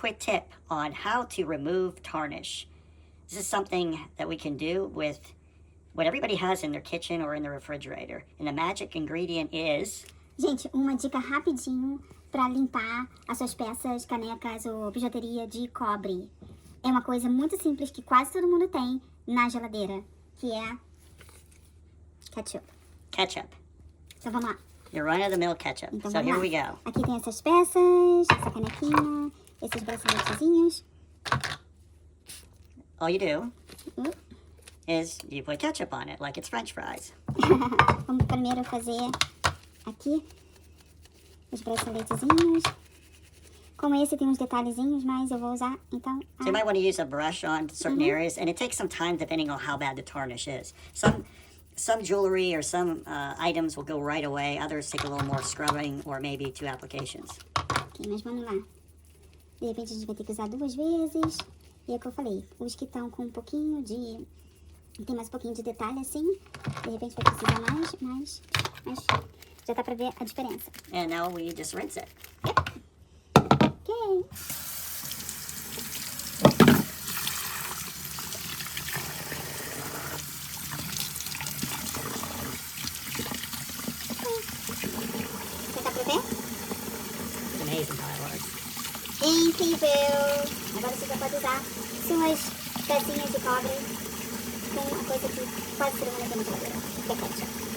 quick tip on how to remove tarnish. This is something that we can do with what everybody has in their kitchen or in the refrigerator. And the magic ingredient is... Gente, uma dica rapidinho para limpar as suas peças, canecas ou bijuteria de cobre. É uma coisa muito simples que quase todo mundo tem na geladeira, que é ketchup. Ketchup. Então vamos lá. Your run-of-the-mill ketchup. Então, So here lá. we go. Aqui tem essas peças, essa canequinha, esses braceletezinhos. All you do is you put ketchup on it, like it's French fries. Vamos primeiro fazer aqui os braceletezinhos. Como esse tem uns detalhezinhos, mas eu vou usar, então... So you might want to use a brush on certain areas, and it takes some time depending on how bad the tarnish is. Some jewelry or some items will go right away. Others take a little more scrubbing or maybe 2 applications. Ok, mas vamos lá. De repente a gente vai ter que usar 2 vezes. E é o que eu falei, os que estão com um pouquinho de... Tem mais um pouquinho de detalhe assim. De repente vai precisar mais, mas já dá pra ver a diferença. And now we just rinse it. Ok. Já dá pra ver? It's amazing how it works. Incrível! Agora você já pode usar suas pecinhas de cobre com uma coisa que quase todo mundo tem na geladeira, que é ketchup.